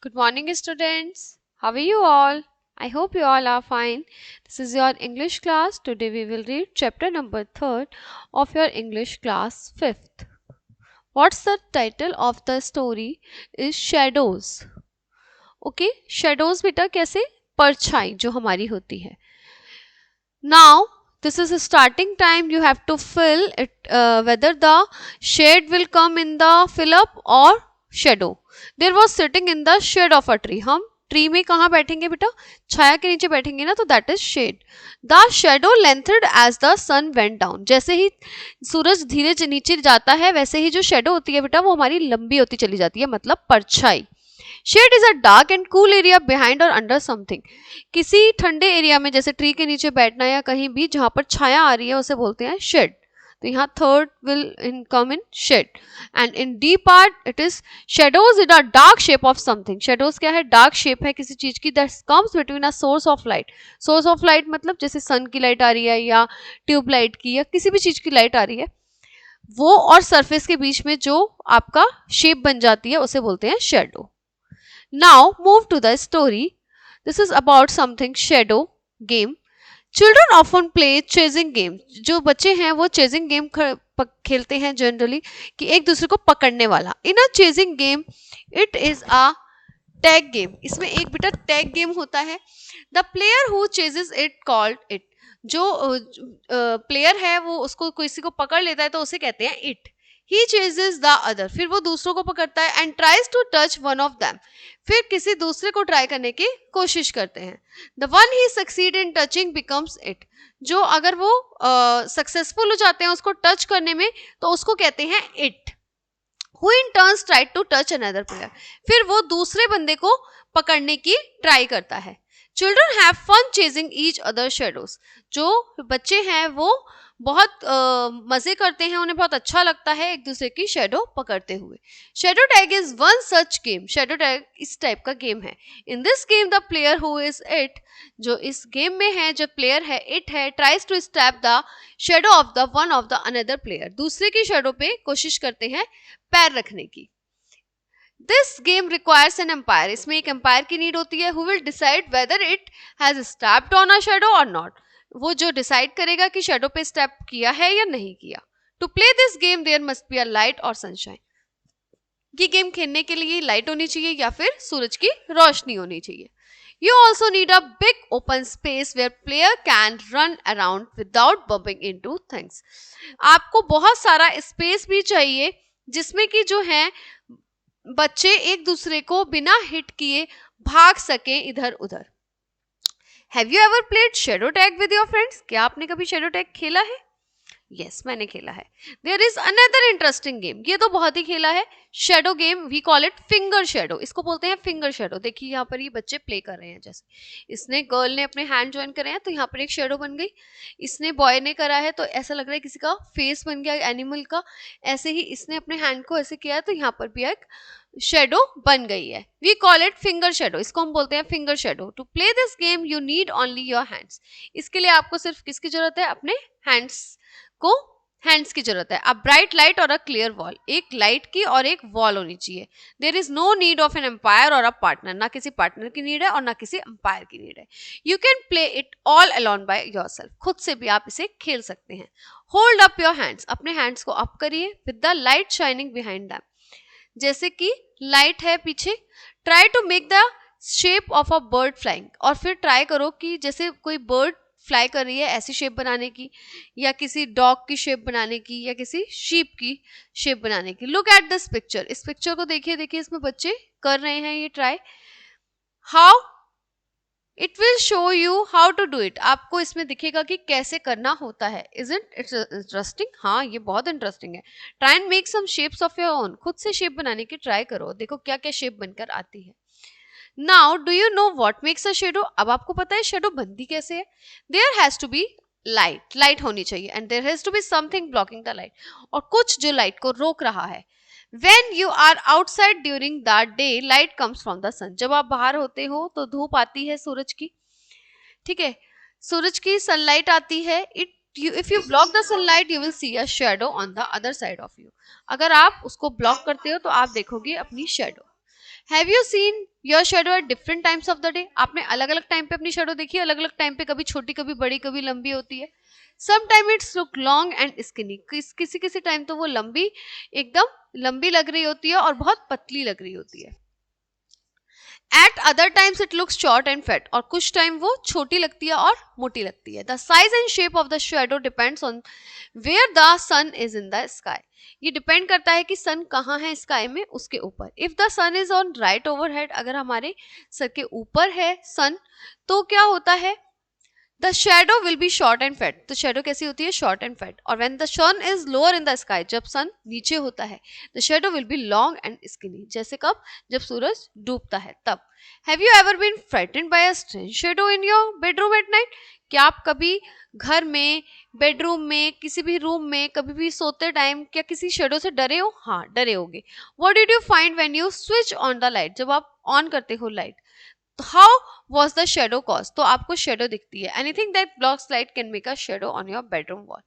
Good morning, students. How are you all? I hope you all are fine. This is your English class. Today we will read chapter number 3rd of your English class 5th. What's the title of the story? Is Shadows. Okay, shadows बेटा कैसे? परछाई जो हमारी होती है. Now this is a starting time. You have to fill it whether the shade will come in the fill up or shadow. There was sitting in the shade of a tree. हम tree में कहाँ बैठेंगे बेटा? छाया के नीचे बैठेंगे ना, तो that is shade. The shadow lengthened as the sun went down. जैसे ही सूरज धीरे नीचे जाता है वैसे ही जो शेडो होती है बेटा वो हमारी लंबी होती चली जाती है, मतलब परछाई. Shade is a dark and cool area behind और अंडर समथिंग. किसी ठंडे एरिया में जैसे ट्री के नीचे बैठना या कहीं भी जहां पर छाया आ रही है उसे बोलते हैं शेड. तो यहाँ third will in come in shade. And in D part it is shadows in a dark shape of something. Shadows क्या है? डार्क शेप है किसी चीज की that comes between a source of light. Source of light मतलब जैसे सन की light आ रही है या ट्यूब लाइट की या किसी भी चीज की लाइट आ रही है, वो और सरफेस के बीच में जो आपका शेप बन जाती है उसे बोलते हैं shadow. Now move to the story. This is about something shadow game. Children often play chasing game. जो बच्चे हैं वो chasing game खेलते हैं जनरली कि एक दूसरे को पकड़ने वाला. In a chasing game, it is a tag game. इसमें एक बेटा tag game होता है. The player who chases it called it. जो प्लेयर है वो उसको किसी को पकड़ लेता है तो उसे कहते हैं it. He chases the other. फिर वो दूसरों को पकड़ता है and tries to touch one of them. फिर किसी दूसरे को ट्राई करने की कोशिश करते हैं. The one he succeed in touching becomes it. जो अगर वो सक्सेसफुल हो जाते हैं उसको टच करने में तो उसको कहते हैं it. Who in turns tried to touch another player. फिर वो दूसरे बंदे को पकड़ने की ट्राई करता है. Children have fun chasing each other's shadows. जो बच्चे हैं वो बहुत मजे करते हैं, उन्हें बहुत अच्छा लगता है एक दूसरे की शेडो पकड़ते हुए. Shadow tag is one such game. Shadow tag इस टाइप का गेम है. In this game the player who is it, जो इस गेम में है जो प्लेयर है इट है, tries to step the shadow of the one of the another player. दूसरे की शेडो पे कोशिश करते हैं पैर रखने की. This game requires an umpire. इसमें एक एम्पायर की नीड होती है. Who will decide whether it has stepped on a shadow और नॉट. वो जो डिसाइड करेगा कि शेडो पे स्टेप किया है या नहीं किया. To play this game there must be a light और सनशाइन. ये गेम खेलने के लिए लाइट होनी चाहिए या फिर सूरज की रोशनी होनी चाहिए. You also need a big open space where player can run around without bumping into things. आपको बहुत सारा स्पेस भी चाहिए जिसमें कि जो है बच्चे एक दूसरे को बिना हिट किए भाग सके इधर उधर. Have you ever played shadow tag with your friends? क्या आपने कभी shadow tag खेला है? Yes, मैंने खेला है. There is another interesting game. ये तो बहुत ही खेला है. Shadow game, we call it finger shadow. इसको बोलते हैं finger shadow. देखिए यहाँ पर ये बच्चे play कर रहे हैं. जैसे इसने गर्ल ने अपने hand join करे हैं तो यहाँ पर एक shadow बन गई. इसने boy ने करा है तो ऐसा लग रहा है किसी का face बन गया animal का. ऐसे ही इसने अपने hand को ऐसे किया है तो यहाँ पर भी एक शेडो बन गई है. We call it finger shadow. इसको हम बोलते हैं finger shadow. To play this game you need only your hands. इसके लिए आपको सिर्फ किसकी जरूरत है? अपने हैंड्स की जरूरत है. अ ब्राइट लाइट और अ क्लियर वॉल. एक लाइट की और एक वॉल होनी चाहिए. There is no need of an umpire और अ पार्टनर. ना किसी पार्टनर की नीड है और ना किसी एम्पायर की नीड है. You can play it all alone by yourself. खुद से भी आप इसे खेल सकते हैं. Hold up your hands. अपने हैंड्स को अप करिए with the light shining behind them. जैसे कि लाइट है पीछे. Try to make the shape of a bird flying. और फिर ट्राई करो कि जैसे कोई बर्ड फ्लाई कर रही है ऐसी शेप बनाने की, या किसी डॉग की शेप बनाने की, या किसी शीप की शेप बनाने की. Look at this picture. इस पिक्चर को देखिए. देखिए इसमें बच्चे कर रहे हैं ये try. How it will show you how to do it. आपको इसमें दिखेगा कि कैसे करना होता है. Isn't it's interesting? हाँ, ये बहुत इंटरेस्टिंग है. Try and make some shapes of your own. खुद से शेप बनाने की ट्राई करो. देखो क्या क्या शेप बनकर आती है. Now do you know what makes a shadow. अब आपको पता है शेडो बनती कैसे है. There has to be light होनी चाहिए and there has to be something blocking the light. और कुछ जो लाइट को रोक रहा है. When you are outside during the day, light comes from the sun. जब आप बाहर होते हो तो धूप आती है सूरज की. ठीक है, सूरज की सनलाइट आती है. if you block the sunlight you will see a shadow on the other side of you. अगर आप उसको ब्लॉक करते हो तो आप देखोगे अपनी shadow. Have you seen your shadow at different times of the day? आपने अलग अलग टाइम पे अपनी शेडो देखी है, अलग अलग टाइम पे, कभी छोटी कभी बड़ी कभी लंबी होती है. Some time it's look long and skinny, किसी किसी टाइम तो वो लंबी, एकदम लंबी लग रही होती है और बहुत पतली लग रही होती है. Eight other times it looks short and fat, और कुछ टाइम वो छोटी लगती है और मोटी लगती है. The size and shape of the shadow depends on where the sun is in the sky. ये डिपेंड करता है कि सन कहाँ है स्काई में, उसके ऊपर. If the sun is on right overhead, अगर हमारे सर के ऊपर है सन, तो क्या होता है, the shadow will be short and fat. तो शेडो कैसी होती है, शॉर्ट एंड फैट. और when the sun is lower in the sky, जब सन नीचे होता है, the shadow will be long and skinny. जैसे कब, जब सूरज डूबता है तब. Have you ever been frightened by a strange shadow in your bedroom at night? क्या आप कभी घर में, बेडरूम में, किसी भी रूम में कभी भी सोते टाइम क्या किसी शेडो से डरे हो? हाँ, डरे होगे. What did you find when you switch on the light? जब आप ऑन करते हो लाइट, तो how was the shadow cause? तो आपको शेडो दिखती है. Anything that blocks light can make a shadow on your bedroom wall.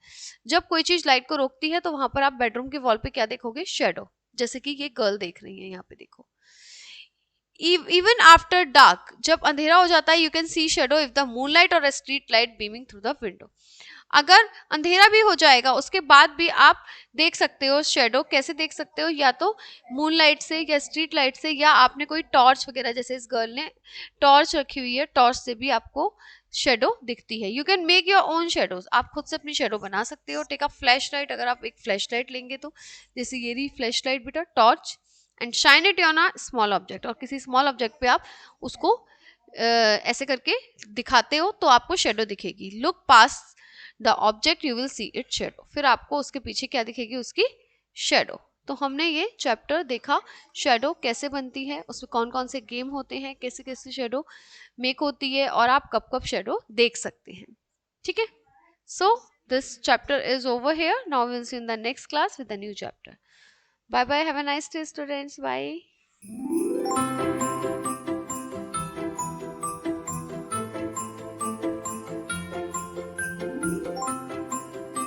जब कोई चीज लाइट को रोकती है तो वहां पर आप बेडरूम के वॉल पे क्या देखोगे, शेडो. जैसे कि ये गर्ल देख रही है यहाँ पे, देखो. इवन आफ्टर डार्क, जब अंधेरा हो जाता है, you can see shadow if the moonlight और street light beaming through the window. अगर अंधेरा भी हो जाएगा उसके बाद भी आप देख सकते हो शेडो. कैसे देख सकते हो, या तो मूनलाइट से या स्ट्रीट लाइट से, या आपने कोई टॉर्च वगैरह, जैसे इस गर्ल ने टॉर्च रखी हुई है, टॉर्च से भी आपको शेडो दिखती है. You can make your own shadows, आप खुद से अपनी शेडो बना सकते हो. टेक अ फ्लैश लाइट, अगर आप एक फ्लैश लाइट लेंगे तो, जैसे ये रही फ्लैश लाइट बेटा, torch, and shine it on a small object, और किसी स्मॉल ऑब्जेक्ट पे आप उसको ऐसे करके दिखाते हो तो आपको शेडो दिखेगी. Look pass the object you will see it shadow, फिर आपको उसके पीछे क्या दिखेगी, उसकी शेडो. तो हमने ये चैप्टर देखा, शेडो कैसे बनती है, उसमें कौन कौन से गेम होते हैं, कैसे कैसे शेडो मेक होती है, और आप कब कब शेडो देख सकते हैं. ठीक है. So this chapter is over here. Now we will see in the next class with a new chapter. Bye bye. Have a nice day, students. Bye.